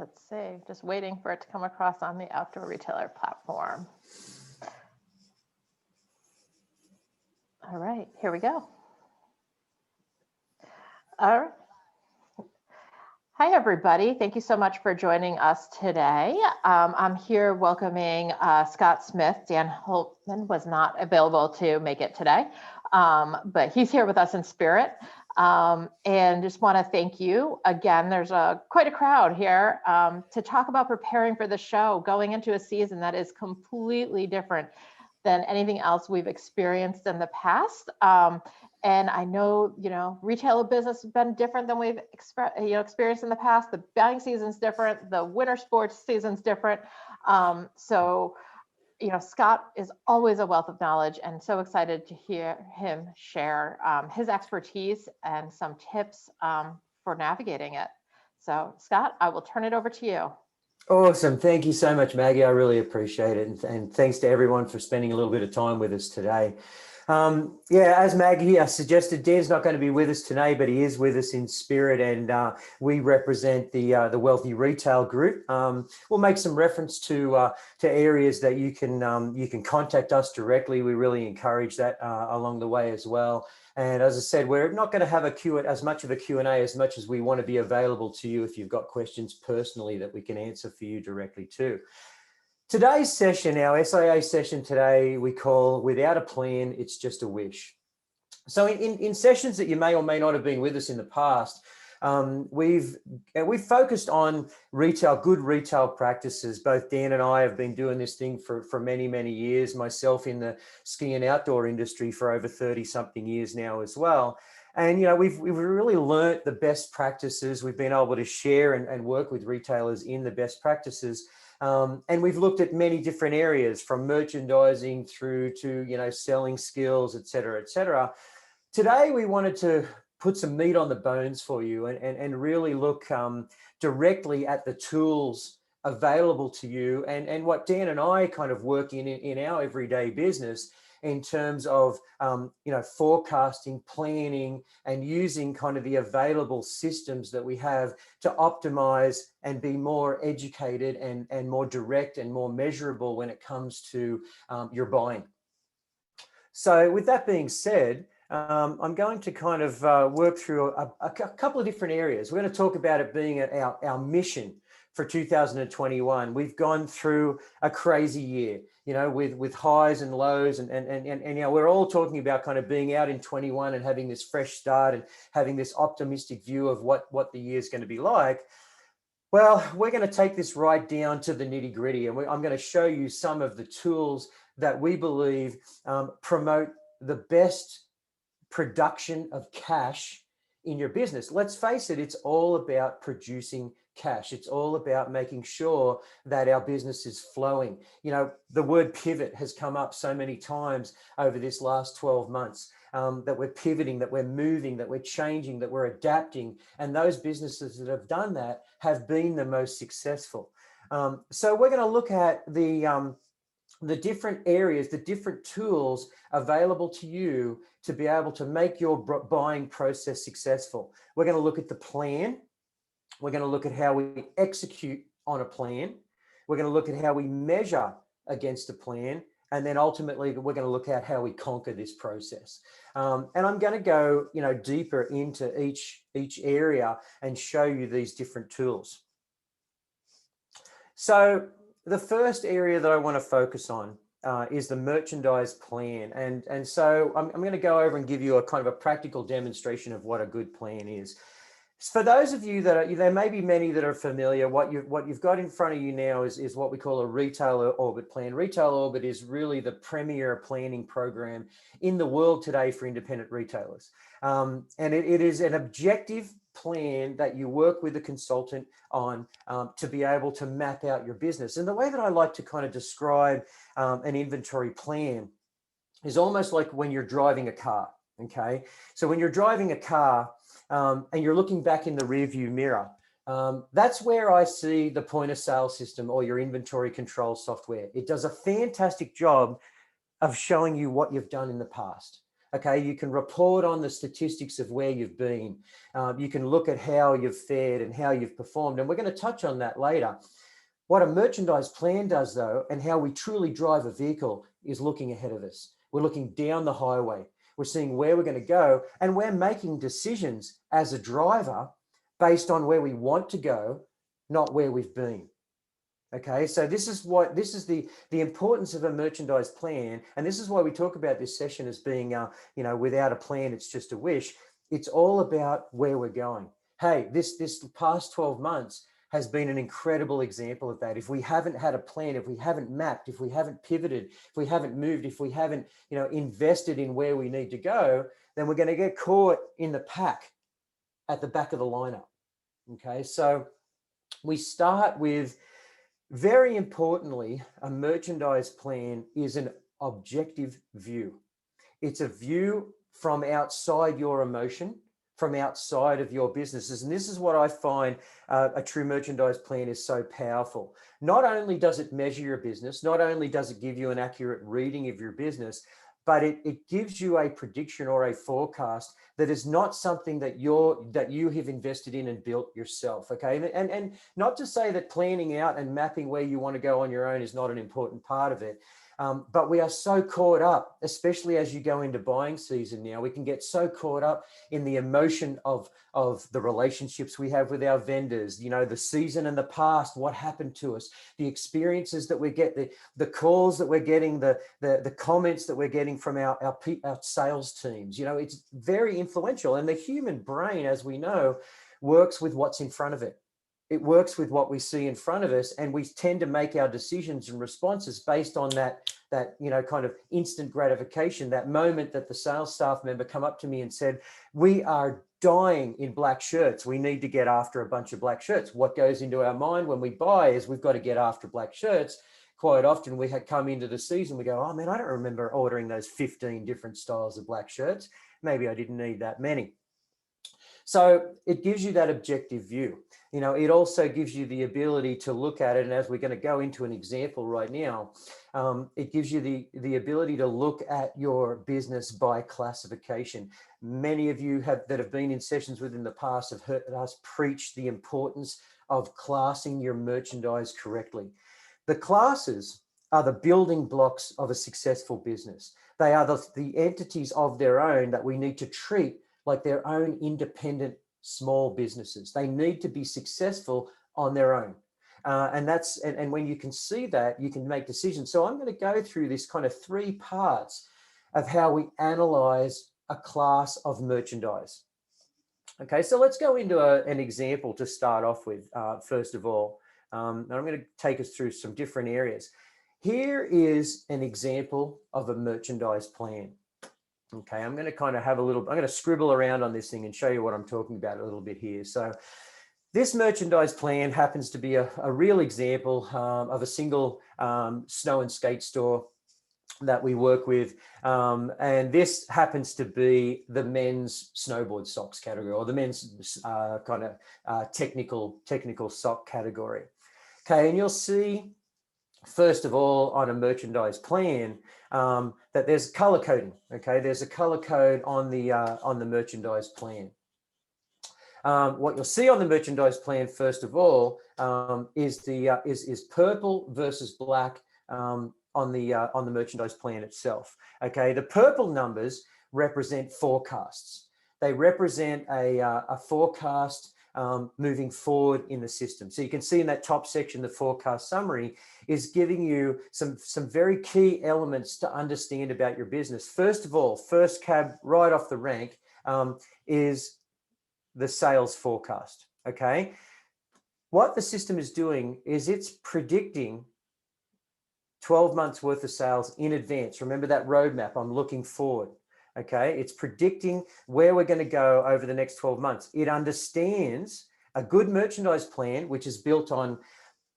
Let's see, just waiting for it to come across on the outdoor retailer platform. All right, here we go. All right. Hi, everybody. Thank you so much for joining us today. I'm here welcoming Scott Smith. Dan Holman was not available to make it today, but he's here with us in spirit. And just want to thank you again. There's quite a crowd here to talk about preparing for the show, going into a season that is completely different than anything else we've experienced in the past. And I know, retail business has been different than we've experienced in the past. The buying season's different. The winter sports season's different. So, Scott is always a wealth of knowledge, and so excited to hear him share his expertise and some tips for navigating it. So, Scott, I will turn it over to you. Awesome. Thank you so much, Maggie. I really appreciate it. And thanks to everyone for spending a little bit of time with us today. As Maggie suggested, Dan's not going to be with us today, but he is with us in spirit, and we represent the Wealthy Retail Group. We'll make some reference to areas that you can contact us directly. We really encourage that along the way as well. And as I said, we're not going to have as much of a Q&A as much as we want to be available to you if you've got questions personally that we can answer for you directly too. Today's session, our SIA session today, we call Without a Plan, It's Just a Wish. So in sessions that you may or may not have been with us in the past, we've focused on good retail practices. Both Dan and I have been doing this thing for many, many years, myself in the ski and outdoor industry for over 30 something years now as well. And, we've really learnt the best practices. We've been able to share and work with retailers in the best practices. And we've looked at many different areas, from merchandising through to, selling skills, et cetera, et cetera. Today, we wanted to put some meat on the bones for you and really look directly at the tools available to you and what Dan and I kind of work in our everyday business in terms of, forecasting, planning, and using kind of the available systems that we have to optimize and be more educated and more direct and more measurable when it comes to your buying. So with that being said, I'm going to kind of work through a couple of different areas. We're going to talk about it being our mission for 2021. We've gone through a crazy year, with highs and lows, and we're all talking about kind of being out in 21 and having this fresh start and having this optimistic view of what the year's going to be like. Well, we're going to take this right down to the nitty gritty, and I'm going to show you some of the tools that we believe promote the best production of cash in your business. Let's face it, it's all about producing cash. It's all about making sure that our business is flowing. The word pivot has come up so many times over this last 12 months, that we're pivoting, that we're moving, that we're changing, that we're adapting. And those businesses that have done that have been the most successful. So we're going to look at the different areas, the different tools available to you to be able to make your buying process successful. We're going to look at the plan. We're going to look at how we execute on a plan. We're going to look at how we measure against a plan. And then ultimately, we're going to look at how we conquer this process. And I'm going to go, deeper into each area and show you these different tools. So the first area that I want to focus on is the merchandise plan. And so I'm going to go over and give you a kind of a practical demonstration of what a good plan is. For those of you that there may be many that are familiar, what you've got in front of you now is what we call a Retail Orbit plan. Retail Orbit is really the premier planning program in the world today for independent retailers. And it is an objective plan that you work with a consultant on to be able to map out your business. And the way that I like to kind of describe an inventory plan is almost like when you're driving a car, okay? So when you're driving a car, and you're looking back in the rearview mirror, that's where I see the point of sale system or your inventory control software. It does a fantastic job of showing you what you've done in the past. Okay, you can report on the statistics of where you've been. You can look at how you've fared and how you've performed. And we're going to touch on that later. What a merchandise plan does, though, and how we truly drive a vehicle is looking ahead of us. We're looking down the highway. We're seeing where we're going to go, and we're making decisions as a driver based on where we want to go, not where we've been. Okay, so this is the importance of a merchandise plan, and this is why we talk about this session as being, without a plan, it's just a wish. It's all about where we're going. Hey, this past 12 months has been an incredible example of that. If we haven't had a plan, if we haven't mapped, if we haven't pivoted, if we haven't moved, if we haven't, invested in where we need to go, then we're going to get caught in the pack at the back of the lineup. Okay, so we start with, very importantly, a merchandise plan is an objective view. It's a view from outside your emotion, from outside of your businesses. And this is what I find a true merchandise plan is so powerful. Not only does it measure your business, not only does it give you an accurate reading of your business, but it gives you a prediction or a forecast that is not something that you have invested in and built yourself. Okay, and not to say that planning out and mapping where you want to go on your own is not an important part of it. But we are so caught up, especially as you go into buying season now, we can get so caught up in the emotion of the relationships we have with our vendors, the season and the past, what happened to us, the experiences that we get, the calls that we're getting, the comments that we're getting from our sales teams. It's very influential. And the human brain, as we know, works with what's in front of it. It works with what we see in front of us, and we tend to make our decisions and responses based on that kind of instant gratification, that moment that the sales staff member come up to me and said, we are dying in black shirts. We need to get after a bunch of black shirts. What goes into our mind when we buy is we've got to get after black shirts. Quite often we had come into the season, we go, oh man, I don't remember ordering those 15 different styles of black shirts. Maybe I didn't need that many. So it gives you that objective view. It also gives you the ability to look at it. And as we're going to go into an example right now, it gives you the ability to look at your business by classification. Many of you that have been in sessions within the past have heard us preach the importance of classing your merchandise correctly. The classes are the building blocks of a successful business. They are the entities of their own that we need to treat like their own independent small businesses. They need to be successful on their own. And when you can see that, you can make decisions. So I'm going to go through this kind of 3 parts of how we analyze a class of merchandise. Okay, so let's go into an example to start off with, first of all. And I'm going to take us through some different areas. Here is an example of a merchandise plan. Okay, I'm going to kind of I'm going to scribble around on this thing and show you what I'm talking about a little bit here. So this merchandise plan happens to be a real example of a single snow and skate store that we work with. And this happens to be the men's snowboard socks category, or the men's technical sock category. Okay, and you'll see, first of all, on a merchandise plan, that there's color coding. Okay, there's a color code on the merchandise plan. What you'll see on the merchandise plan, first of all, is purple versus black on the merchandise plan itself. Okay, the purple numbers represent forecasts. They represent a forecast moving forward in the system. So you can see in that top section, the forecast summary is giving you some very key elements to understand about your business. First of all, first cab right off the rank is the sales forecast. Okay, what the system is doing is it's predicting 12 months worth of sales in advance. Remember that roadmap, I'm looking forward. Okay, it's predicting where we're going to go over the next 12 months. It understands a good merchandise plan, which is built on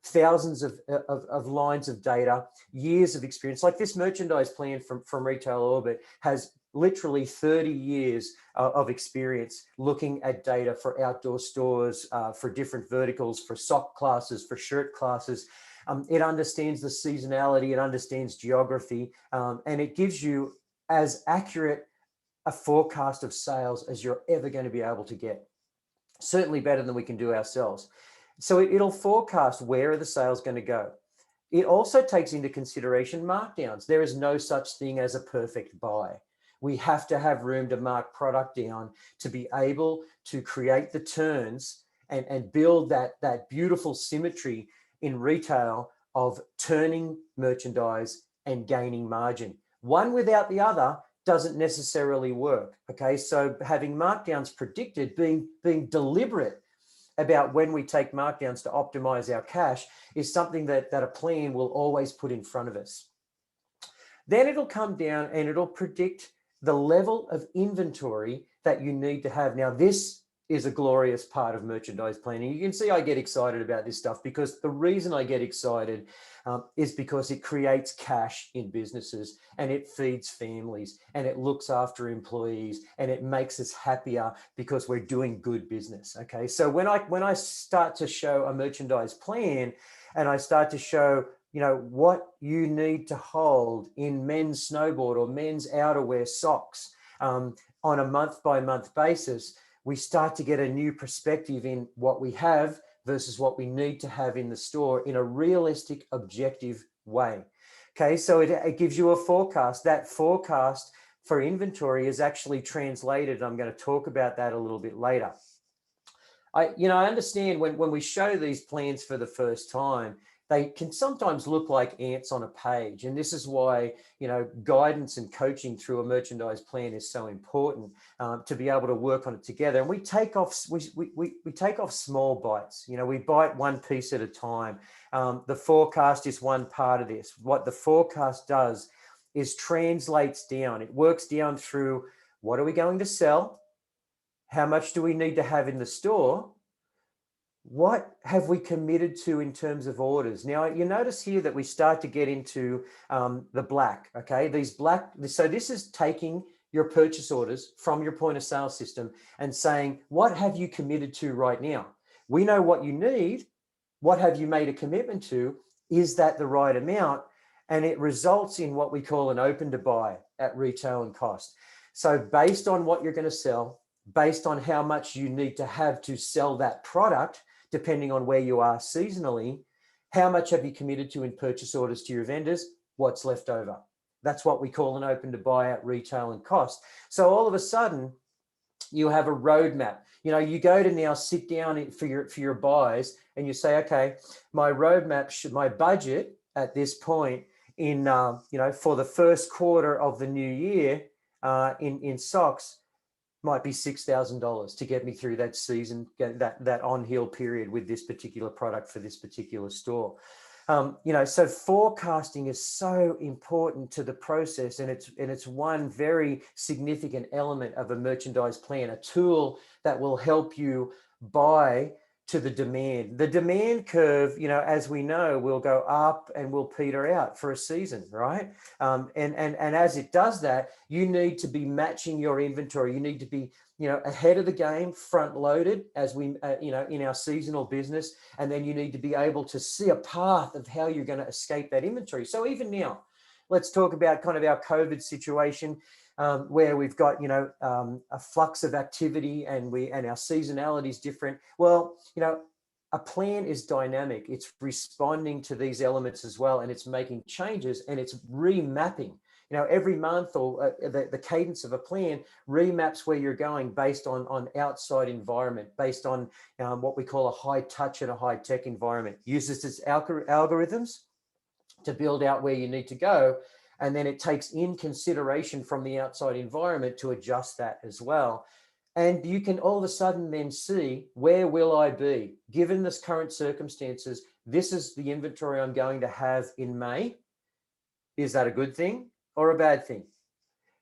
thousands of lines of data, years of experience. Like this merchandise plan from Retail Orbit has literally 30 years of experience looking at data for outdoor stores, for different verticals, for sock classes, for shirt classes. It understands the seasonality, it understands geography, and it gives you as accurate a forecast of sales as you're ever going to be able to get. Certainly better than we can do ourselves. So it'll forecast where are the sales going to go. It also takes into consideration markdowns. There is no such thing as a perfect buy. We have to have room to mark product down to be able to create the turns and build that beautiful symmetry in retail of turning merchandise and gaining margin. One without the other doesn't necessarily work. Okay, so having markdowns predicted, being deliberate about when we take markdowns to optimize our cash is something that a plan will always put in front of us. Then it'll come down and it'll predict the level of inventory that you need to have. Now, this is a glorious part of merchandise planning. You can see I get excited about this stuff because the reason I get excited is because it creates cash in businesses and it feeds families and it looks after employees and it makes us happier because we're doing good business. Okay, so when I start to show a merchandise plan and I start to show what you need to hold in men's snowboard or men's outerwear socks on a month-by-month basis, we start to get a new perspective in what we have versus what we need to have in the store in a realistic, objective way. Okay, so it gives you a forecast. That forecast for inventory is actually translated. I'm going to talk about that a little bit later. I understand when we show these plans for the first time, they can sometimes look like ants on a page. And this is why, guidance and coaching through a merchandise plan is so important to be able to work on it together. And we take off small bites. We bite one piece at a time. The forecast is one part of this. What the forecast does is translates down. It works down through what are we going to sell? How much do we need to have in the store? What have we committed to in terms of orders? Now, you notice here that we start to get into the black, okay? So this is taking your purchase orders from your point of sale system and saying, what have you committed to right now? We know what you need. What have you made a commitment to? Is that the right amount? And it results in what we call an open to buy at retail and cost. So based on what you're going to sell, based on how much you need to have to sell that product, depending on where you are seasonally, how much have you committed to in purchase orders to your vendors? What's left over? That's what we call an open to buy at retail and cost. So all of a sudden, you have a roadmap. You go to now sit down for your buys and you say, okay, my roadmap, my budget at this point in, for the first quarter of the new year in socks, might be $6,000 to get me through that season, that on-hill period with this particular product for this particular store. So forecasting is so important to the process, and it's one very significant element of a merchandise plan, a tool that will help you buy to the demand. The demand curve, as we know, will go up and will peter out for a season, right? And as it does that, you need to be matching your inventory. You need to be, ahead of the game, front loaded as we, in our seasonal business. And then you need to be able to see a path of how you're going to escape that inventory. So even now, let's talk about kind of our COVID situation. Where we've got, a flux of activity and our seasonality is different. Well, a plan is dynamic. It's responding to these elements as well, and it's making changes and it's remapping. Every month or the cadence of a plan remaps where you're going based on outside environment, based on what we call a high touch and a high tech environment. Uses its algorithms to build out where you need to go. And then it takes in consideration from the outside environment to adjust that as well. And you can all of a sudden then see, where will I be? Given this current circumstances, this is the inventory I'm going to have in May. Is that a good thing or a bad thing?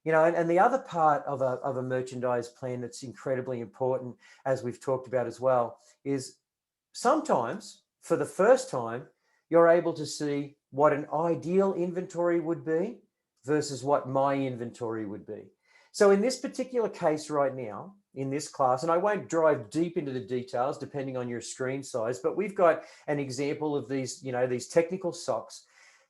And the other part of a merchandise plan that's incredibly important, as we've talked about as well, is sometimes for the first time, you're able to see what an ideal inventory would be versus what my inventory would be. So in this particular case right now, in this class, and I won't dive deep into the details depending on your screen size, but we've got an example of these, these technical socks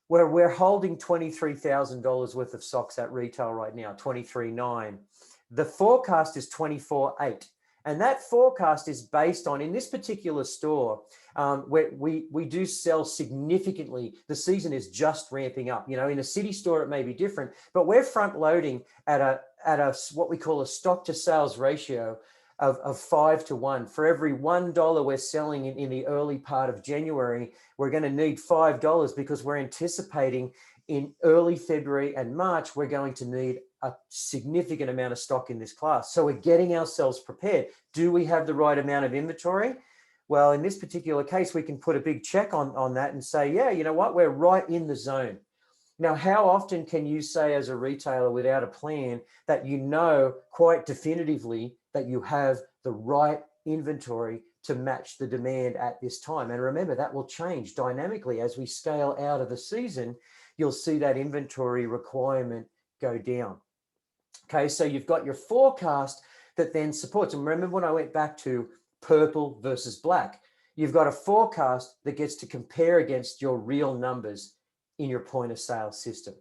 where we're holding $23,000 worth of socks at retail right now, $23,900. The forecast is 24.8. And that forecast is based on, in this particular store, where we do sell significantly. The season is just ramping up. You know, in a city store, it may be different, but we're front loading at a what we call a stock to sales ratio of 5 to 1. For every $1 we're selling in the early part of January, we're going to need $5 because we're anticipating in early February and March, we're going to need a significant amount of stock in this class. So we're getting ourselves prepared. Do we have the right amount of inventory? Well, in this particular case, we can put a big check on that and say, yeah, you know what, we're right in the zone. Now, how often can you say as a retailer without a plan that you know quite definitively that you have the right inventory to match the demand at this time? And remember, that will change dynamically as we scale out of the season. You'll see that inventory requirement go down. Okay, so you've got your forecast that then supports. And remember when I went back to purple versus black, you've got a forecast that gets to compare against your real numbers in your point of sale system.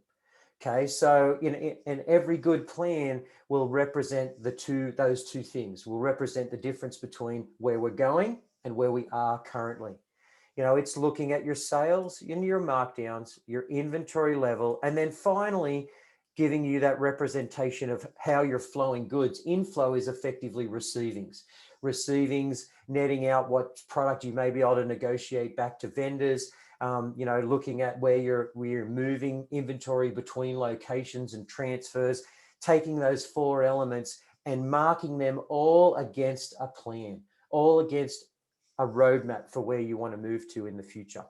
Okay, so in every good plan will represent those two things, will represent the difference between where we're going and where we are currently. You know, it's looking at your sales and your markdowns, your inventory level, and then finally giving you that representation of how you're flowing goods. Inflow is effectively receivings. Receivings, netting out what product you may be able to negotiate back to vendors, you know, looking at where you're moving inventory between locations and transfers, taking those four elements and marking them all against a plan, all against a roadmap for where you want to move to in the future.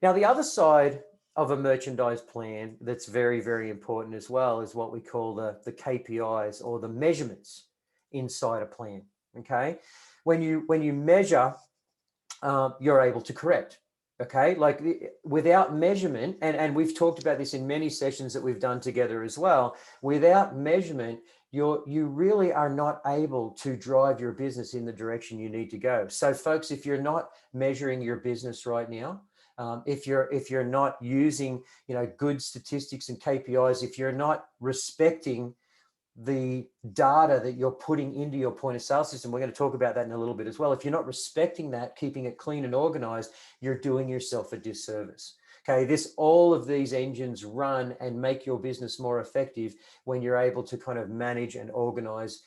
Now, the other side of a merchandise plan that's very, very important as well is what we call the KPIs, or the measurements inside a plan. Okay, when you measure, you're able to correct. Okay, like without measurement, and we've talked about this in many sessions that we've done together as well, without measurement, you really are not able to drive your business in the direction you need to go. So folks, if you're not measuring your business right now, if you're not using, you know, good statistics and KPIs, if you're not respecting the data that you're putting into your point of sale system, we're going to talk about that in a little bit as well. If you're not respecting that, keeping it clean and organized, you're doing yourself a disservice. Okay, all of these engines run and make your business more effective when you're able to kind of manage and organize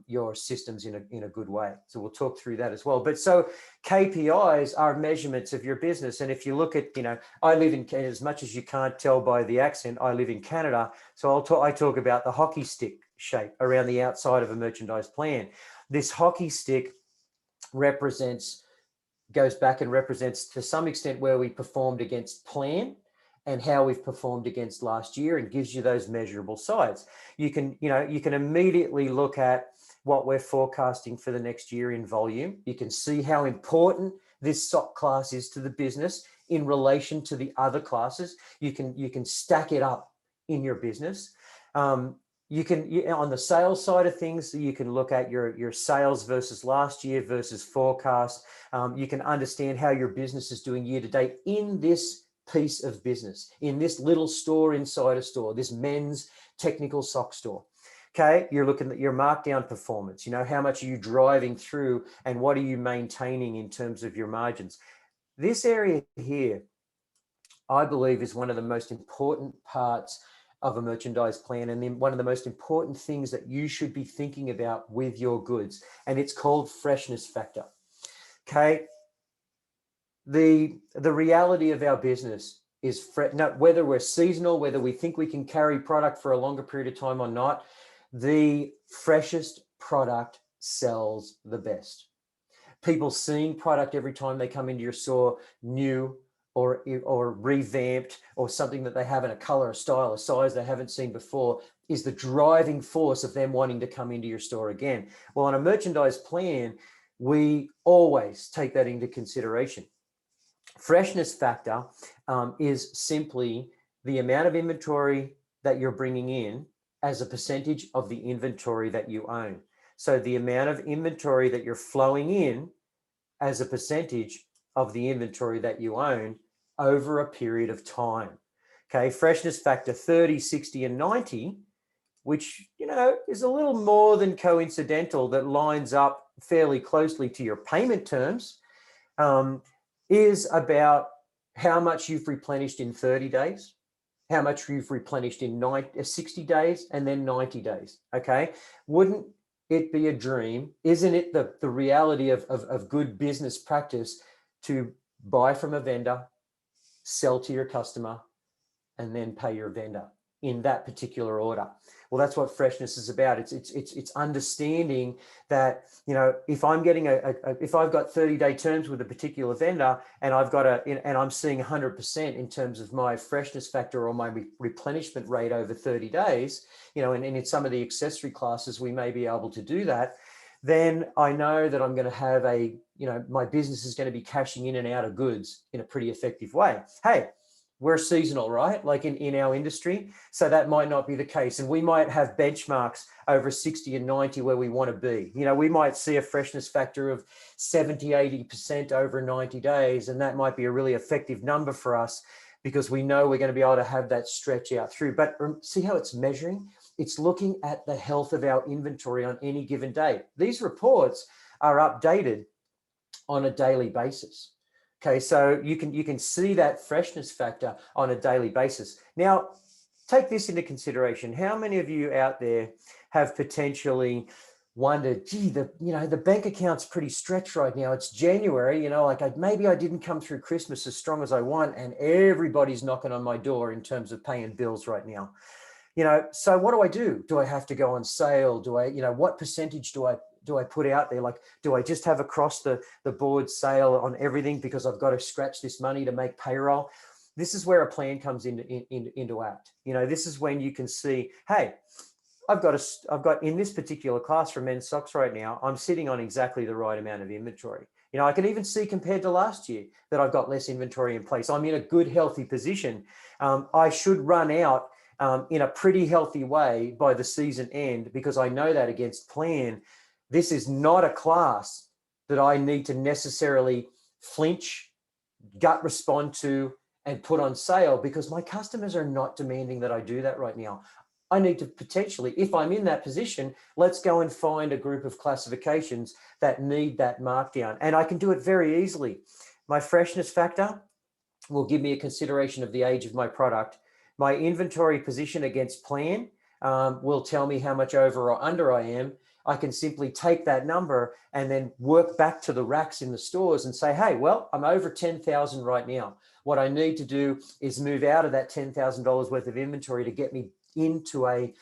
your systems in a good way. So we'll talk through that as well. But so KPIs are measurements of your business. And if you look at, you know, I live in, as much as you can't tell by the accent, I live in Canada. So I talk about the hockey stick shape around the outside of a merchandise plan. This hockey stick goes back and represents to some extent where we performed against plan and how we've performed against last year, and gives you those measurable sides. You can immediately look at what we're forecasting for the next year in volume. You can see how important this sock class is to the business in relation to the other classes. You can stack it up in your business. On the sales side of things, you can look at your sales versus last year versus forecast. You can understand how your business is doing year to date in this piece of business, in this little store inside a store, this men's technical sock store. Okay, you're looking at your markdown performance. You know, how much are you driving through and what are you maintaining in terms of your margins? This area here, I believe, is one of the most important parts of a merchandise plan, and then one of the most important things that you should be thinking about with your goods, and it's called Freshness Factor. Okay, the reality of our business is whether we're seasonal, whether we think we can carry product for a longer period of time or not, the freshest product sells the best. People seeing product every time they come into your store, new or revamped, or something that they have in a color, a style, a size they haven't seen before, is the driving force of them wanting to come into your store again. Well, on a merchandise plan, we always take that into consideration. Freshness factor is simply the amount of inventory that you're bringing in as a percentage of the inventory that you own. So the amount of inventory that you're flowing in as a percentage of the inventory that you own over a period of time. Okay, freshness factor 30, 60, and 90 which, is a little more than coincidental, that lines up fairly closely to your payment terms, is about how much you've replenished in 30 days, how much you've replenished in 60 days, and then 90 days. Okay. Wouldn't it be a dream? Isn't it the reality of good business practice to buy from a vendor, sell to your customer, and then pay your vendor in that particular order? Well, that's what freshness is about. It's understanding that, if I'm getting if I've got 30-day terms with a particular vendor, and I'm seeing 100% in terms of my freshness factor or my replenishment rate over 30 days, and in some of the accessory classes, we may be able to do that, then I know that I'm going to have my business is going to be cashing in and out of goods in a pretty effective way. Hey, we're seasonal, right? Like in our industry. So that might not be the case. And we might have benchmarks over 60 and 90 where we want to be. We might see a freshness factor of 70, 80% over 90 days. And that might be a really effective number for us because we know we're going to be able to have that stretch out through. But see how it's measuring? It's looking at the health of our inventory on any given day. These reports are updated on a daily basis. Okay, so you can see that freshness factor on a daily basis. Now, take this into consideration. How many of you out there have potentially wondered, gee, the bank account's pretty stretched right now. It's January, maybe I didn't come through Christmas as strong as I want, and everybody's knocking on my door in terms of paying bills right now. So what do I do? Do I have to go on sale? Do I, what percentage do I put out there? Like, do I just have across the board sale on everything because I've got to scratch this money to make payroll? This is where a plan comes into act. This is when you can see, hey, I've got in this particular class for men's socks right now, I'm sitting on exactly the right amount of inventory. I can even see compared to last year that I've got less inventory in place. I'm in a good, healthy position. I should run out in a pretty healthy way by the season end because I know that against plan. This is not a class that I need to necessarily flinch, gut respond to, and put on sale because my customers are not demanding that I do that right now. I need to potentially, if I'm in that position, let's go and find a group of classifications that need that markdown. And I can do it very easily. My freshness factor will give me a consideration of the age of my product. My inventory position against plan will tell me how much over or under I am. I can simply take that number and then work back to the racks in the stores and say, hey, well, I'm over 10,000 right now. What I need to do is move out of that $10,000 worth of inventory to get me into a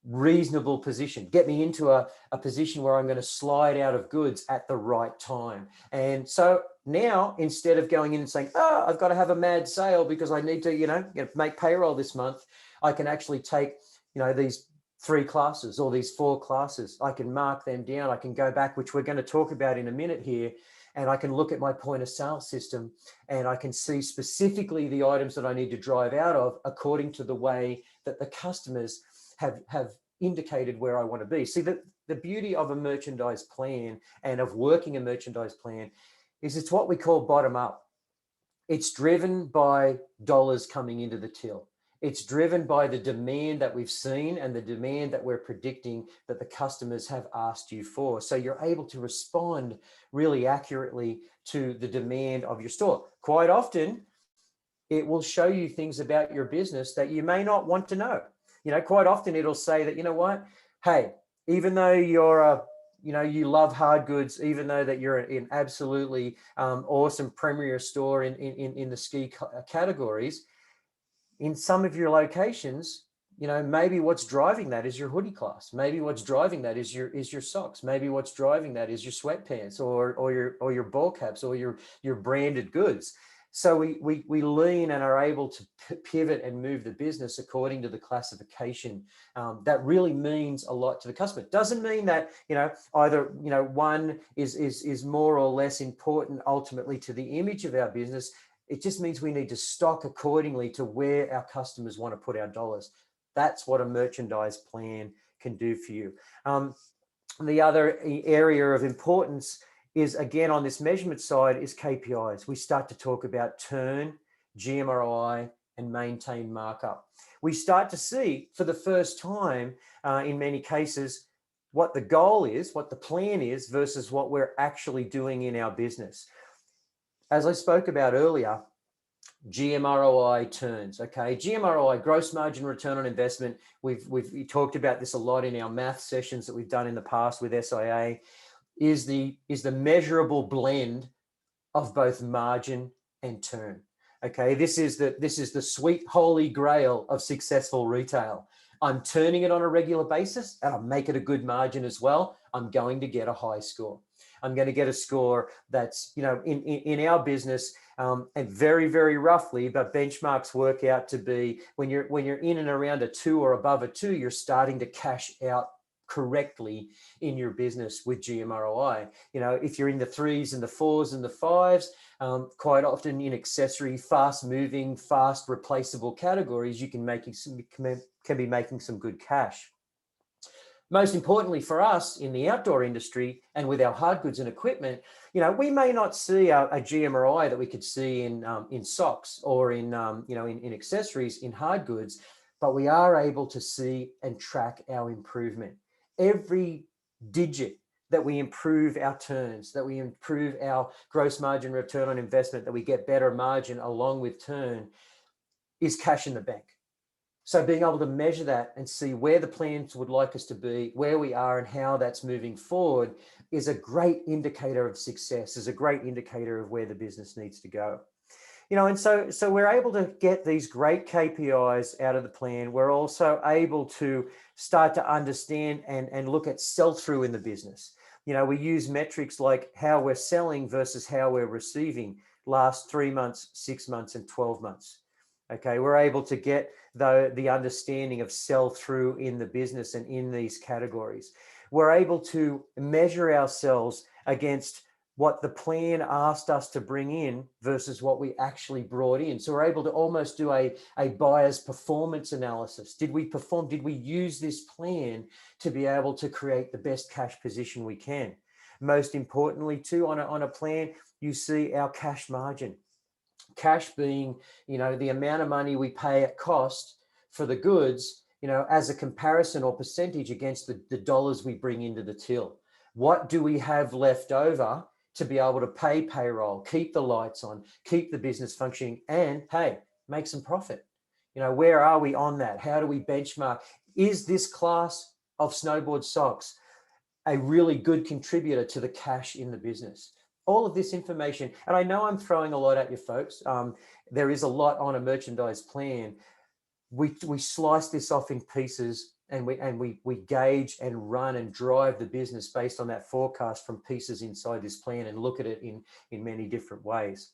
reasonable position, get me into a position where I'm going to slide out of goods at the right time. And so now, instead of going in and saying, oh, I've got to have a mad sale because I need to, make payroll this month, I can actually take, these 3 classes or these 4 classes. I can mark them down. I can go back, which we're going to talk about in a minute here. And I can look at my point of sale system and I can see specifically the items that I need to drive out of according to the way that the customers have indicated where I want to be. See, the beauty of a merchandise plan and of working a merchandise plan is it's what we call bottom up. It's driven by dollars coming into the till. It's driven by the demand that we've seen and the demand that we're predicting that the customers have asked you for. So you're able to respond really accurately to the demand of your store. Quite often, it will show you things about your business that you may not want to know. Quite often it'll say that, hey, even though you love hard goods, even though that you're an absolutely awesome premier store in the ski categories, in some of your locations, maybe what's driving that is your hoodie class. Maybe what's driving that is your socks. Maybe what's driving that is your sweatpants or your ball caps or your branded goods. So we lean and are able to pivot and move the business according to the classification. That really means a lot to the customer. It doesn't mean that either one is more or less important ultimately to the image of our business. It just means we need to stock accordingly to where our customers want to put our dollars. That's what a merchandise plan can do for you. The other area of importance is, again, on this measurement side, is KPIs. We start to talk about turn, GMROI, and maintain markup. We start to see for the first time in many cases what the goal is, what the plan is versus what we're actually doing in our business. As I spoke about earlier, GMROI turns, okay? GMROI, gross margin return on investment. We've talked about this a lot in our math sessions that we've done in the past with SIA, is the measurable blend of both margin and turn. Okay, this is the sweet holy grail of successful retail. I'm turning it on a regular basis and I make it a good margin as well. I'm going to get a high score. I'm going to get a score that's, in our business, and very, very roughly, but benchmarks work out to be when you're in and around a 2 or above a 2, you're starting to cash out correctly in your business with GMROI. If you're in the 3s and the 4s and the 5s, quite often in accessory, fast moving, fast replaceable categories, you can be making some good cash. Most importantly for us in the outdoor industry and with our hard goods and equipment, we may not see a GMROI that we could see in socks or in accessories, in hard goods, but we are able to see and track our improvement. Every digit that we improve our turns, that we improve our gross margin return on investment, that we get better margin along with turn, is cash in the bank. So being able to measure that and see where the plans would like us to be, where we are and how that's moving forward is a great indicator of success, is a great indicator of where the business needs to go. And so we're able to get these great KPIs out of the plan. We're also able to start to understand and look at sell-through in the business. We use metrics like how we're selling versus how we're receiving last 3 months, 6 months, and 12 months. Okay, we're able to get the understanding of sell-through in the business and in these categories. We're able to measure ourselves against what the plan asked us to bring in versus what we actually brought in. So we're able to almost do a buyer's performance analysis. Did we perform? Did we use this plan to be able to create the best cash position we can? Most importantly, too, on a plan, you see our cash margin. Cash being, the amount of money we pay at cost for the goods, as a comparison or percentage against the dollars we bring into the till. What do we have left over to be able to pay payroll, keep the lights on, keep the business functioning, and hey, make some profit? Where are we on that? How do we benchmark? Is this class of snowboard socks a really good contributor to the cash in the business? All of this information, and I know I'm throwing a lot at you folks. There is a lot on a merchandise plan. We slice this off in pieces, and we gauge and run and drive the business based on that forecast from pieces inside this plan and look at it in many different ways.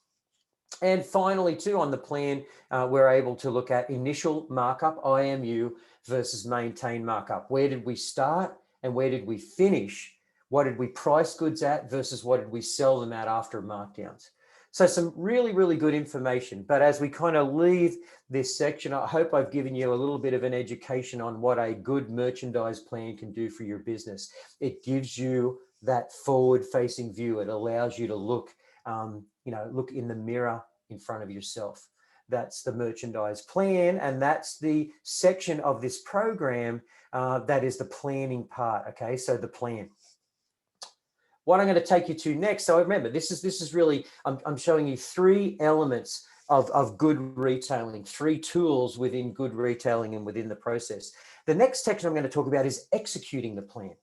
And finally, too, on the plan, we're able to look at initial markup, IMU, versus maintain markup. Where did we start and where did we finish? What did we price goods at versus what did we sell them at after markdowns? So some really, really good information. But as we kind of leave this section, I hope I've given you a little bit of an education on what a good merchandise plan can do for your business. It gives you that forward-facing view. It allows you to look in the mirror in front of yourself. That's the merchandise plan, and that's the section of this program that is the planning part. Okay, so the plan. What I'm going to take you to next. So remember, this is really, I'm showing you 3 elements of good retailing, 3 tools within good retailing and within the process. The next section I'm going to talk about is executing the plan.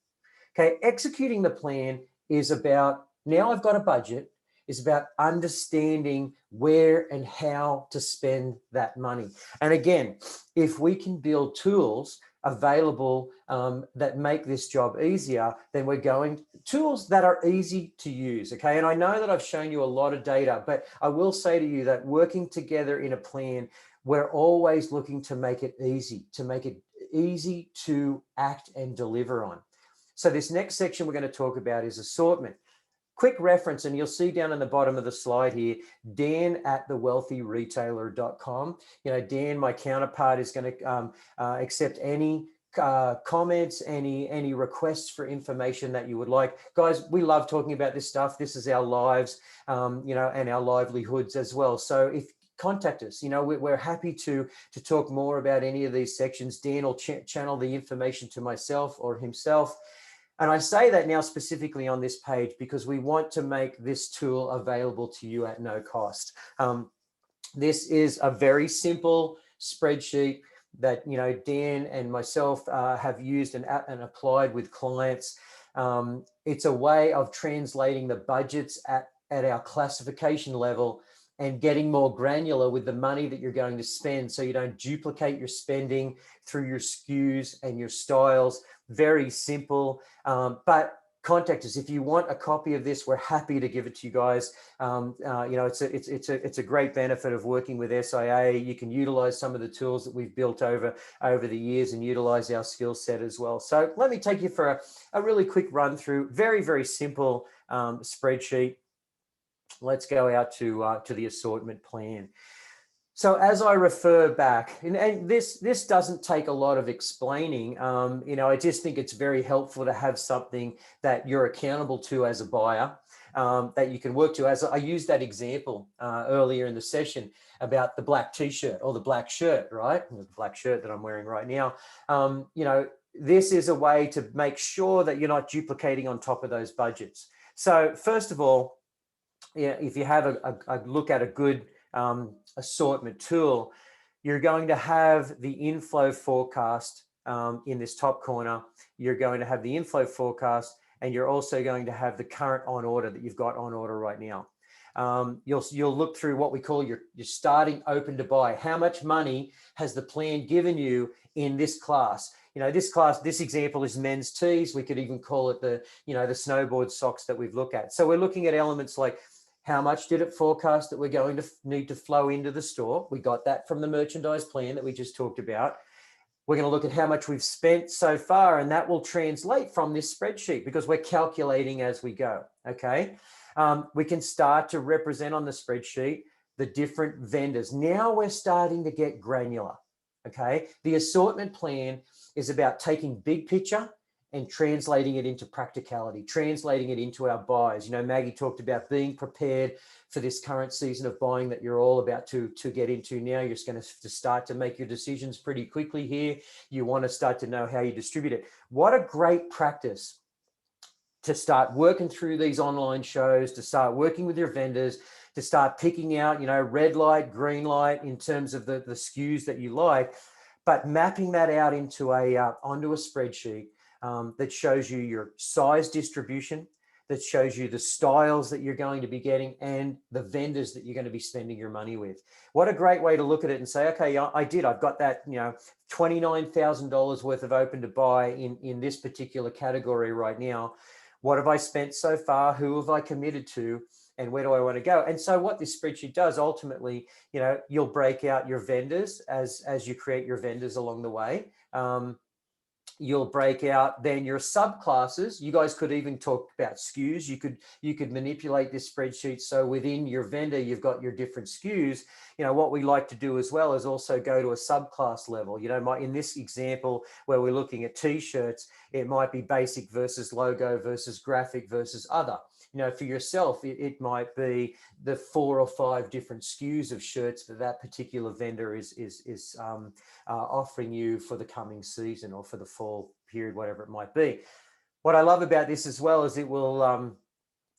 Okay, executing the plan is about, now I've got a budget, is about understanding where and how to spend that money. And again, if we can build tools available that make this job easier, then we're going tools that are easy to use. Okay, and I know that I've shown you a lot of data, but I will say to you that working together in a plan, we're always looking to make it easy to act and deliver on. So this next section we're going to talk about is assortment. Quick reference, and you'll see down in the bottom of the slide here, Dan at thewealthyretailer.com. Dan, my counterpart, is going to accept any comments, any requests for information that you would like. Guys, we love talking about this stuff. This is our lives, and our livelihoods as well. So contact us. We're happy to talk more about any of these sections. Dan will channel the information to myself or himself. And I say that now specifically on this page because we want to make this tool available to you at no cost. This is a very simple spreadsheet that Dan and myself have used and applied with clients. It's a way of translating the budgets at our classification level and getting more granular with the money that you're going to spend, so you don't duplicate your spending through your SKUs and your styles. Very simple, but contact us if you want a copy of this. We're happy to give it to you guys. It's a great benefit of working with SIA. You can utilize some of the tools that we've built over the years and utilize our skill set as well. So let me take you for a really quick run through. Very, very simple spreadsheet. Let's go out to the assortment plan. So as I refer back, and this doesn't take a lot of explaining, I just think it's very helpful to have something that you're accountable to as a buyer, that you can work to. As I used that example earlier in the session about the black t-shirt or the black shirt, right? The black shirt that I'm wearing right now. This is a way to make sure that you're not duplicating on top of those budgets. So first of all, if you have a look at a good assortment tool, you're going to have the inflow forecast in this top corner. You're going to have the inflow forecast, and you're also going to have the current on order that you've got on order right now. You'll look through what we call your starting open to buy. How much money has the plan given you in this class? This example is men's tees. We could even call it the snowboard socks that we've looked at. So we're looking at elements like, how much did it forecast that we're going to need to flow into the store? We got that from the merchandise plan that we just talked about. We're going to look at how much we've spent so far, and that will translate from this spreadsheet because we're calculating as we go, okay? We can start to represent on the spreadsheet the different vendors. Now we're starting to get granular, okay? The assortment plan is about taking big picture and translating it into practicality, translating it into our buys. Maggie talked about being prepared for this current season of buying that you're all about to get into now. You're just going to start to make your decisions pretty quickly here. You want to start to know how you distribute it. What a great practice to start working through these online shows, to start working with your vendors, to start picking out, red light, green light in terms of the SKUs that you like, but mapping that out into onto a spreadsheet that shows you your size distribution, that shows you the styles that you're going to be getting, and the vendors that you're going to be spending your money with. What a great way to look at it and say, okay, I've got that, $29,000 worth of open to buy in this particular category right now. What have I spent so far? Who have I committed to? And where do I want to go? And so what this spreadsheet does ultimately, you'll break out your vendors as you create your vendors along the way. You'll break out then your subclasses. You guys could even talk about SKUs. You could manipulate this spreadsheet so within your vendor you've got your different SKUs. What we like to do as well is also go to a subclass level. In this example where we're looking at t-shirts, it might be basic versus logo versus graphic versus other. For yourself, it might be the 4 or 5 different SKUs of shirts that particular vendor is offering you for the coming season or for the fall period, whatever it might be. What I love about this as well is it will,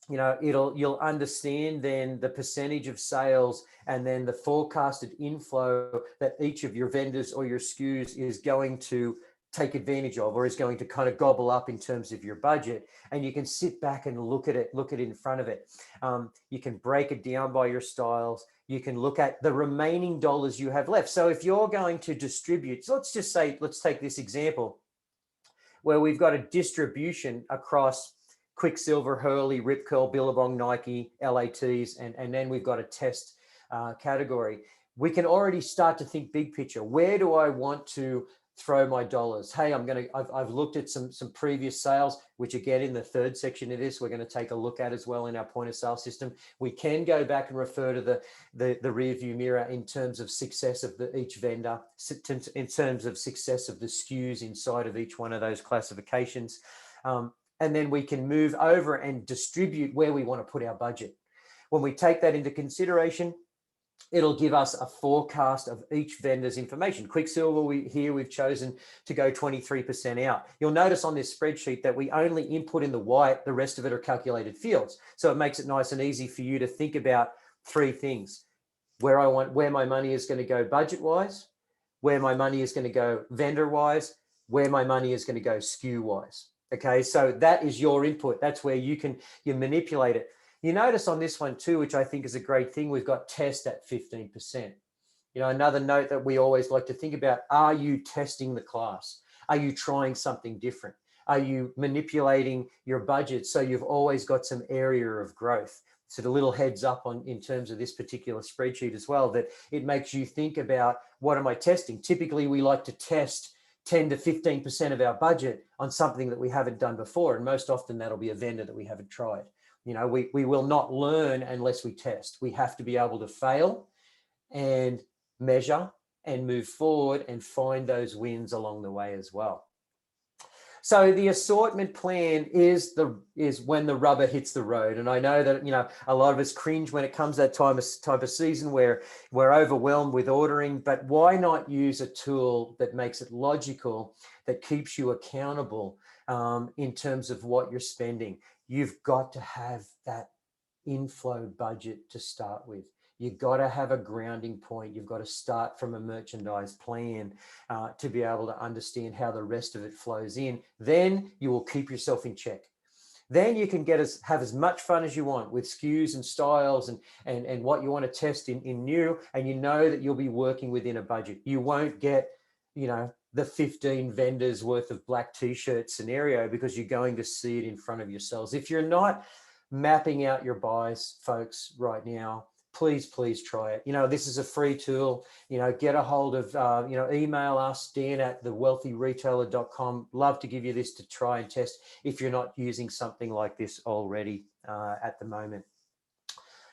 you'll understand then the percentage of sales and then the forecasted inflow that each of your vendors or your SKUs is going to take advantage of or is going to kind of gobble up in terms of your budget. And you can sit back and look at it in front of it. You can break it down by your styles. You can look at the remaining dollars you have left. So if you're going to distribute, so let's take this example where we've got a distribution across Quicksilver, Hurley, Rip Curl, Billabong, Nike, LATs, and then we've got a test category. We can already start to think big picture. Where do I want to throw my dollars? Hey, I've looked at some previous sales, which again, in the third section of this, we're going to take a look at as well in our point of sale system. We can go back and refer to the rear view mirror in terms of success of each vendor, in terms of success of the SKUs inside of each one of those classifications. And then we can move over and distribute where we want to put our budget. When we take that into consideration, It'll give us a forecast of each vendor's information. Quicksilver, we've chosen to go 23% out. You'll notice on this spreadsheet that we only input in the white, the rest of it are calculated fields. So it makes it nice and easy for you to think about three things: where my money is going to go budget-wise, where my money is going to go vendor-wise, where my money is going to go SKU-wise. Okay, so that is your input. That's where you manipulate it. You notice on this one too, which I think is a great thing, we've got test at 15%. Another note that we always like to think about: are you testing the class? Are you trying something different? Are you manipulating your budget so you've always got some area of growth? So the little heads up in terms of this particular spreadsheet as well, that it makes you think about, what am I testing? Typically, we like to test 10 to 15% of our budget on something that we haven't done before. And most often that'll be a vendor that we haven't tried. We will not learn unless we test. We have to be able to fail and measure and move forward and find those wins along the way as well. So the assortment plan is when the rubber hits the road. And I know that, a lot of us cringe when it comes that type of season where we're overwhelmed with ordering, but why not use a tool that makes it logical, that keeps you accountable in terms of what you're spending? You've got to have that inflow budget to start with. You've got to have a grounding point. You've got to start from a merchandise plan to be able to understand how the rest of it flows in. Then you will keep yourself in check. Then you can have as much fun as you want with SKUs and styles and what you want to test in new, and you know that you'll be working within a budget. You won't get, the 15 vendors worth of black t-shirt scenario, because you're going to see it in front of yourselves. If you're not mapping out your buys, folks, right now, please try it. This is a free tool. Get a hold of, email us, dan@thewealthyretailer.com. Love to give you this to try and test if you're not using something like this already at the moment.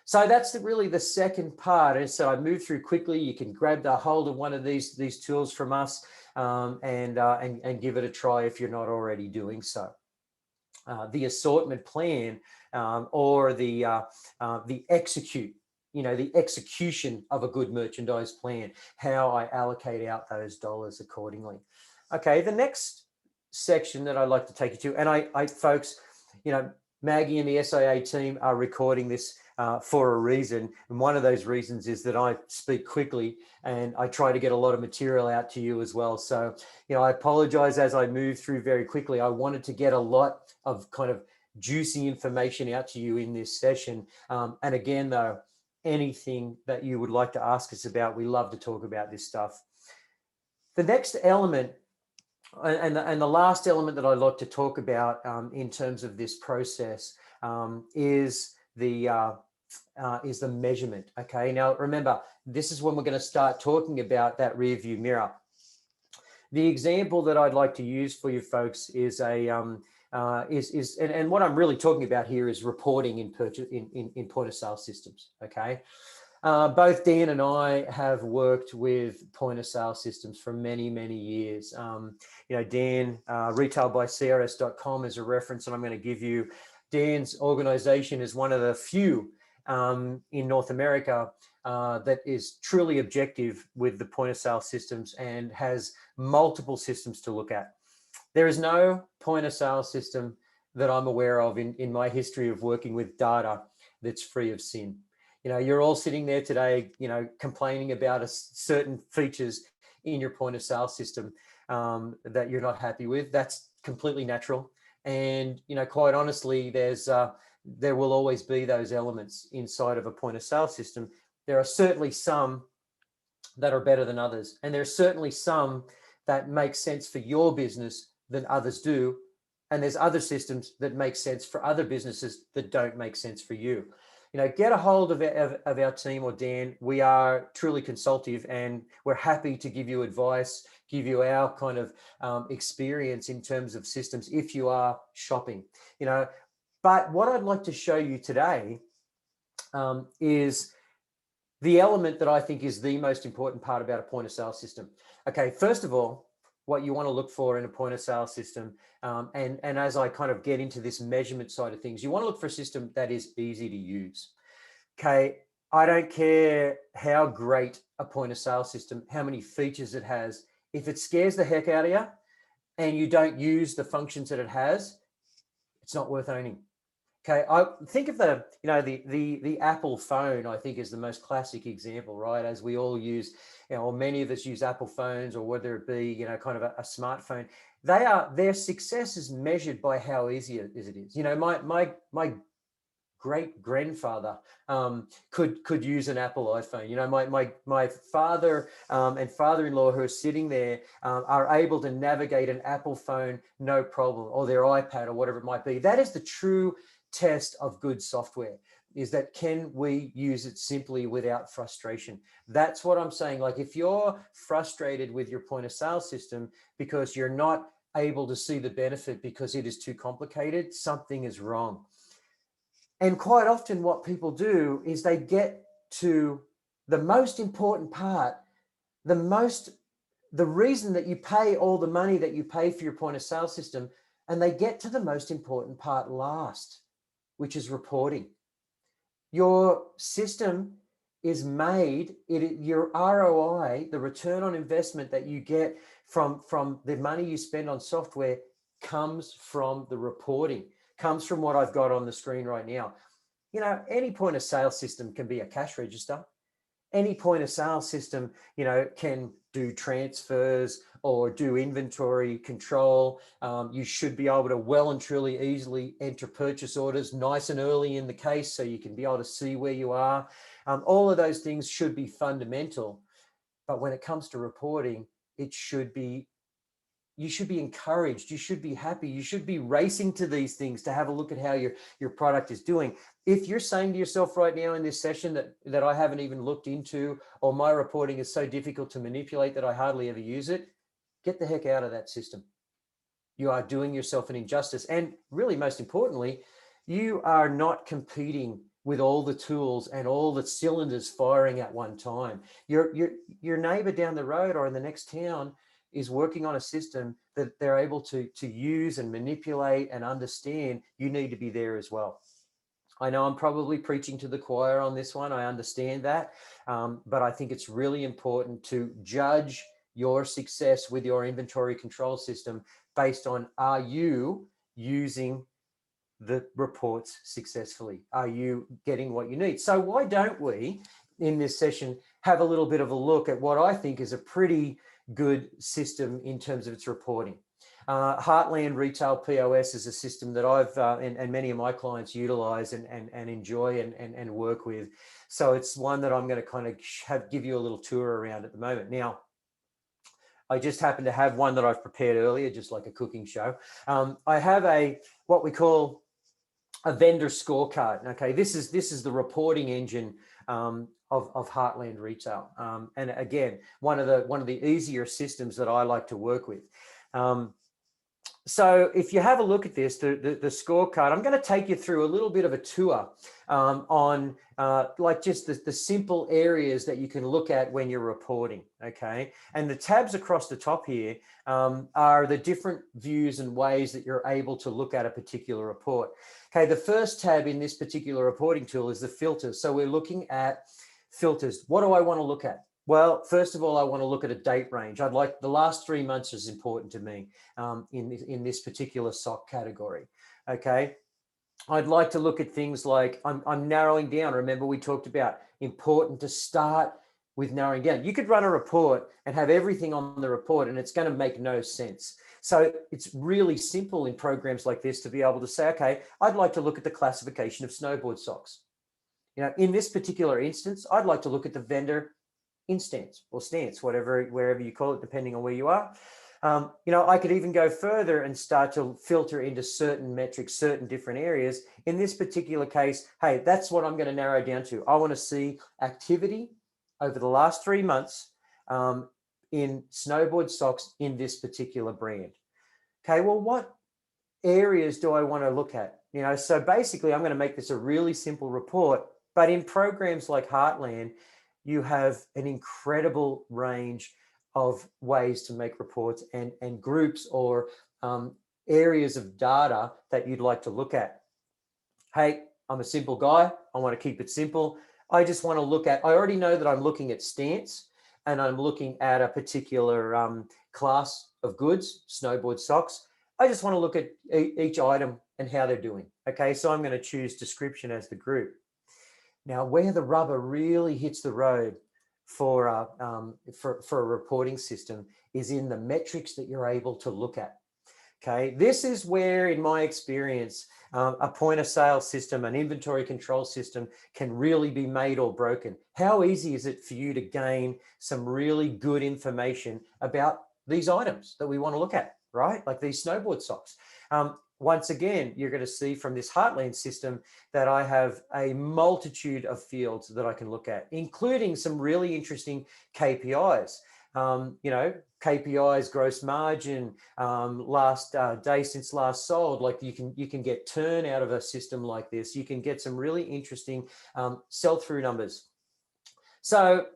So that's really the second part. And so I moved through quickly. You can grab the hold of one of these tools from us and give it a try if you're not already doing so. The assortment plan or the execute. The execution of a good merchandise plan, how I allocate out those dollars accordingly. Okay, the next section that I'd like to take you to, and I folks, Maggie and the SIA team are recording this for a reason. And one of those reasons is that I speak quickly and I try to get a lot of material out to you as well. So, I apologize as I move through very quickly. I wanted to get a lot of kind of juicy information out to you in this session. And again, though, anything that you would like to ask us about, we love to talk about this stuff. The next element and the last element that I'd like to talk about in terms of this process is the measurement. Okay, now remember, this is when we're going to start talking about that rear view mirror. The example that I'd like to use for you folks is and what I'm really talking about here is reporting in point of sale systems. Okay. Both Dan and I have worked with point of sale systems for many, many years. Dan, retailbycrs.com is a reference, and I'm going to give you Dan's organization is one of the few in North America that is truly objective with the point of sale systems and has multiple systems to look at. There is no point of sale system that I'm aware of in my history of working with data that's free of sin. You're all sitting there today, complaining about certain features in your point of sale system that you're not happy with. That's completely natural. And, quite honestly, there will always be those elements inside of a point of sale system. There are certainly some that are better than others. And there's certainly some that make sense for your business than others do. And there's other systems that make sense for other businesses that don't make sense for you. Get a hold of our team or Dan. We are truly consultative and we're happy to give you advice, give you our kind of experience in terms of systems if you are shopping. But what I'd like to show you today is the element that I think is the most important part about a point of sale system. Okay, first of all, what you want to look for in a point of sale system, and as I kind of get into this measurement side of things, you want to look for a system that is easy to use. Okay, I don't care how great a point of sale system, how many features it has. If it scares the heck out of you and you don't use the functions that it has, it's not worth owning. Okay, I think of the Apple phone. I think is the most classic example, right? As we all use, or many of us use Apple phones, or whether it be kind of a smartphone. Their success is measured by how easy it is. My great grandfather could use an Apple iPhone. My father and father-in-law who are sitting there are able to navigate an Apple phone no problem, or their iPad or whatever it might be. That is the true test of good software, is that can we use it simply without frustration? That's what I'm saying. Like, if you're frustrated with your point of sale system because you're not able to see the benefit because it is too complicated, something is wrong. And quite often what people do is they get to the most important part, the reason that you pay all the money that you pay for your point of sale system, and they get to the most important part last, which is reporting. Your system is made, your ROI, the return on investment that you get from the money you spend on software, comes from the reporting, comes from what I've got on the screen right now. Any point of sale system can be a cash register. Any point of sale system, can do transfers or do inventory control. You should be able to well and truly easily enter purchase orders nice and early in the case, so you can be able to see where you are. All of those things should be fundamental. But when it comes to reporting, you should be encouraged. You should be happy. You should be racing to these things to have a look at how your product is doing. If you're saying to yourself right now in this session that I haven't even looked into, or my reporting is so difficult to manipulate that I hardly ever use it, get the heck out of that system. You are doing yourself an injustice. And really, most importantly, you are not competing with all the tools and all the cylinders firing at one time. Your neighbor down the road or in the next town is working on a system that they're able to use and manipulate and understand. You need to be there as well. I know I'm probably preaching to the choir on this one. I understand that. But I think it's really important to judge your success with your inventory control system based on, are you using the reports successfully? Are you getting what you need? So why don't we, in this session, have a little bit of a look at what I think is a pretty good system in terms of its reporting. Heartland Retail POS is a system that I've and many of my clients utilize and enjoy and work with. So it's one that I'm going to kind of give you a little tour around at the moment. Now, I just happen to have one that I've prepared earlier, just like a cooking show. I have what we call a vendor scorecard. Okay, this is the reporting engine of Heartland Retail, and again, one of the easier systems that I like to work with. So if you have a look at this, the scorecard, I'm going to take you through a little bit of a tour on like just the simple areas that you can look at when you're reporting, okay? And the tabs across the top here are the different views and ways that you're able to look at a particular report. Okay, the first tab in this particular reporting tool is the filters. So we're looking at filters. What do I want to look at? Well, first of all, I want to look at a date range. I'd like the last 3 months is important to me in this particular sock category. Okay. I'd like to look at things like I'm narrowing down. Remember, we talked about important to start with narrowing down. You could run a report and have everything on the report and it's going to make no sense. So it's really simple in programs like this to be able to say, okay, I'd like to look at the classification of snowboard socks. In this particular instance, I'd like to look at the vendor instance or stance, wherever you call it, depending on where you are. I could even go further and start to filter into certain metrics, certain different areas. In this particular case, hey, that's what I'm going to narrow down to. I want to see activity over the last 3 months in snowboard socks in this particular brand. Okay, well, what areas do I want to look at? So basically, I'm going to make this a really simple report, but in programs like Heartland, you have an incredible range of ways to make reports and groups or areas of data that you'd like to look at. Hey, I'm a simple guy. I want to keep it simple. I just want to look at, I already know that I'm looking at stance and I'm looking at a particular class of goods, snowboard socks. I just want to look at each item and how they're doing. Okay, so I'm going to choose description as the group. Now, where the rubber really hits the road for a reporting system is in the metrics that you're able to look at. Okay, this is where, in my experience, a point of sale system, an inventory control system can really be made or broken. How easy is it for you to gain some really good information about these items that we want to look at, right? Like these snowboard socks. Once again, you're going to see from this Heartland system that I have a multitude of fields that I can look at, including some really interesting KPIs. KPIs, gross margin, last day since last sold. Like you can get turn out of a system like this. You can get some really interesting sell-through numbers. So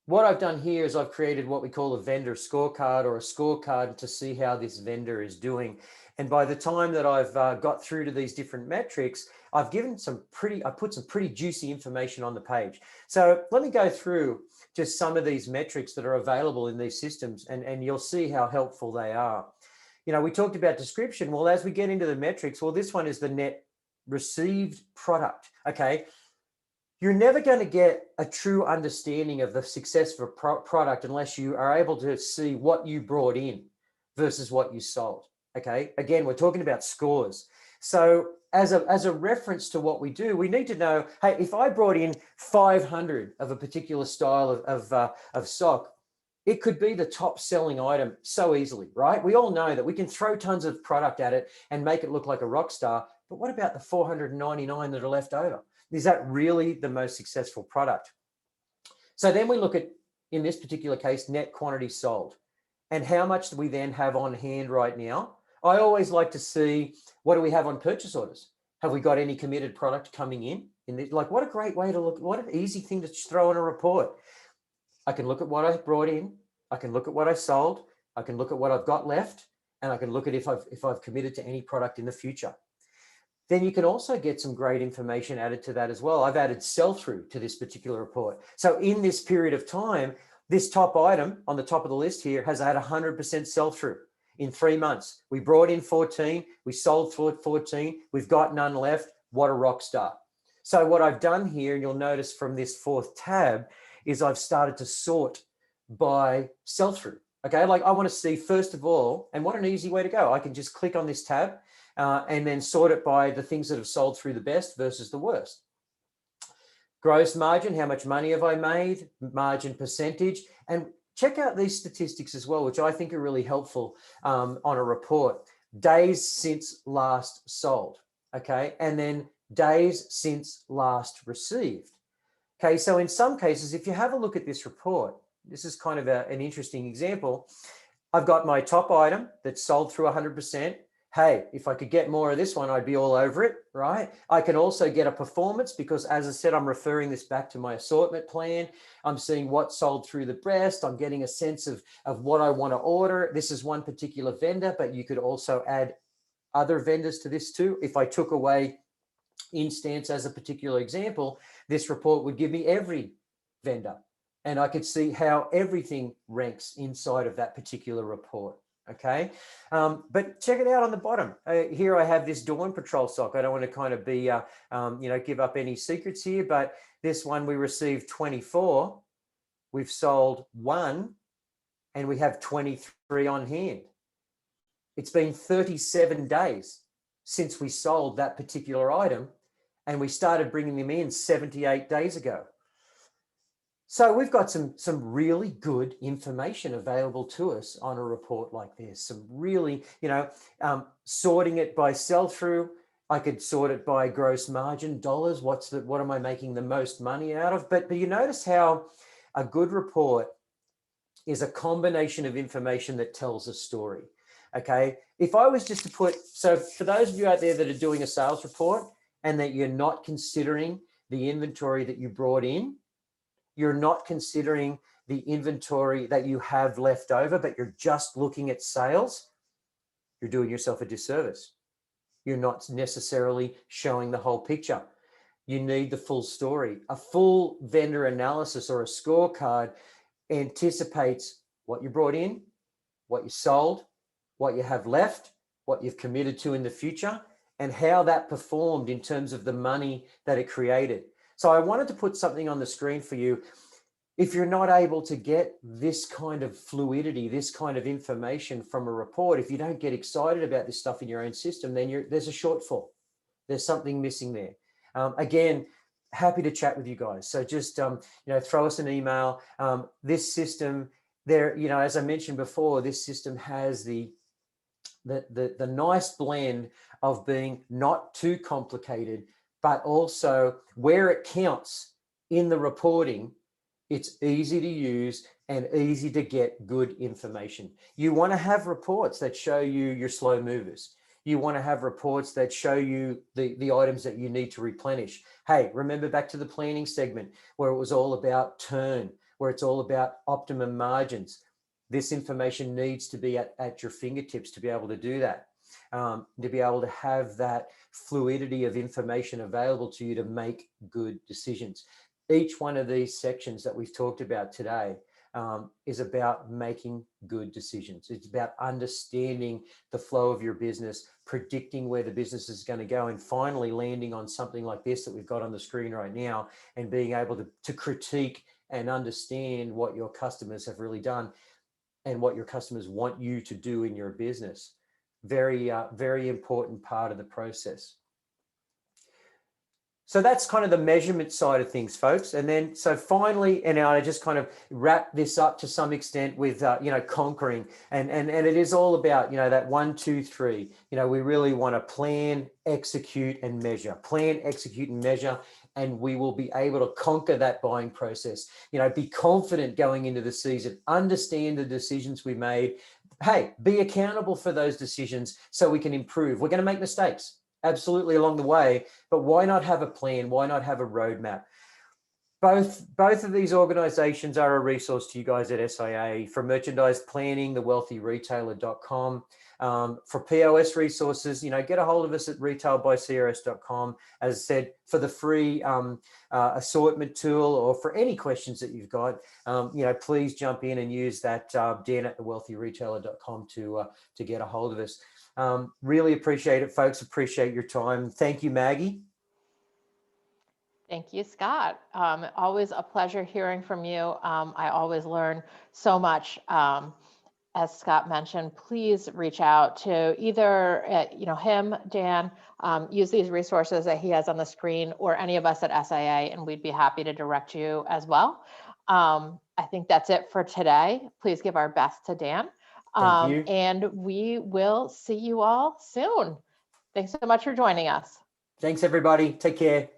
what I've done here is I've created what we call a vendor scorecard, or a scorecard to see how this vendor is doing. And by the time that I've got through to these different metrics, I put some pretty juicy information on the page. So let me go through just some of these metrics that are available in these systems, and you'll see how helpful they are. We talked about description. Well, as we get into the metrics, well, this one is the net received product. Okay. You're never going to get a true understanding of the success of a product unless you are able to see what you brought in versus what you sold. Okay. Again, we're talking about scores. So as a reference to what we do, we need to know, hey, if I brought in 500 of a particular style of sock, it could be the top selling item so easily, right? We all know that we can throw tons of product at it and make it look like a rock star. But what about the 499 that are left over? Is that really the most successful product? So then we look at, in this particular case, net quantity sold, and how much do we then have on hand right now. I always like to see, what do we have on purchase orders? Have we got any committed product coming in? Like, what a great way to look, what an easy thing to throw in a report. I can look at what I brought in, I can look at what I sold, I can look at what I've got left, and I can look at if I've committed to any product in the future. Then you can also get some great information added to that as well. I've added sell-through to this particular report. So in this period of time, this top item on the top of the list here has had 100% sell-through in 3 months. We brought in 14, we sold 14, we've got none left. What a rock star. So what I've done here, and you'll notice from this fourth tab, is I've started to sort by sell-through. Okay, like I want to see, first of all, and what an easy way to go. I can just click on this tab and then sort it by the things that have sold through the best versus the worst. Gross margin, how much money have I made? Margin percentage. And check out these statistics as well, which I think are really helpful on a report. Days since last sold, okay? And then days since last received. Okay, so in some cases, if you have a look at this report, this is kind of an interesting example. I've got my top item that's sold through 100%. Hey, if I could get more of this one, I'd be all over it, right? I can also get a performance because, as I said, I'm referring this back to my assortment plan. I'm seeing what sold through the best. I'm getting a sense of what I want to order. This is one particular vendor, but you could also add other vendors to this too. If I took away Instance as a particular example, this report would give me every vendor, and I could see how everything ranks inside of that particular report. Okay, but check it out on the bottom. Here I have this Dawn Patrol sock. I don't want to kind of be, give up any secrets here, but this one we received 24, we've sold 1, and we have 23 on hand. It's been 37 days since we sold that particular item, and we started bringing them in 78 days ago. So we've got some really good information available to us on a report like this. Some really, sorting it by sell-through. I could sort it by gross margin, dollars. What am I making the most money out of? But you notice how a good report is a combination of information that tells a story. Okay. If I was just to put, so for those of you out there that are doing a sales report and that you're not considering the inventory that you brought in, you're not considering the inventory that you have left over, but you're just looking at sales, you're doing yourself a disservice. You're not necessarily showing the whole picture. You need the full story. A full vendor analysis or a scorecard anticipates what you brought in, what you sold, what you have left, what you've committed to in the future, and how that performed in terms of the money that it created. So I wanted to put something on the screen for you. If you're not able to get this kind of fluidity, this kind of information from a report, if you don't get excited about this stuff in your own system, then there's a shortfall. There's something missing there. Again, happy to chat with you guys. So just throw us an email. This system there, as I mentioned before, this system has the nice blend of being not too complicated, but also where it counts in the reporting, it's easy to use and easy to get good information. You want to have reports that show you your slow movers. You want to have reports that show you the items that you need to replenish. Hey, remember back to the planning segment where it was all about turn, where it's all about optimum margins. This information needs to be at your fingertips to be able to do that, to be able to have that fluidity of information available to you to make good decisions. Each one of these sections that we've talked about today is about making good decisions. It's about understanding the flow of your business, predicting where the business is going to go, and finally landing on something like this that we've got on the screen right now and being able to critique and understand what your customers have really done and what your customers want you to do in your business. Very, very important part of the process. So that's kind of the measurement side of things, folks. And then, so finally, and I just kind of wrap this up to some extent with, conquering. And it is all about, that 1, 2, 3. We really want to plan, execute, and measure. Plan, execute, and measure. And we will be able to conquer that buying process. Be confident going into the season, understand the decisions we made. Hey, be accountable for those decisions so we can improve. We're going to make mistakes. Absolutely along the way, but why not have a plan? Why not have a roadmap? Both of these organizations are a resource to you guys at SIA. For merchandise planning, thewealthyretailer.com. For POS resources, get a hold of us at retailbycrs.com. As I said, for the free assortment tool, or for any questions that you've got, please jump in and use that Dan at thewealthyretailer.com to get a hold of us. Really appreciate it, folks. Appreciate your time. Thank you, Maggie. Thank you, Scott. Always a pleasure hearing from you. I always learn so much. As Scott mentioned, please reach out to either him, Dan, use these resources that he has on the screen, or any of us at SIA, and we'd be happy to direct you as well. I think that's it for today. Please give our best to Dan. Thank you. And we will see you all soon. Thanks so much for joining us. Thanks, everybody. Take care.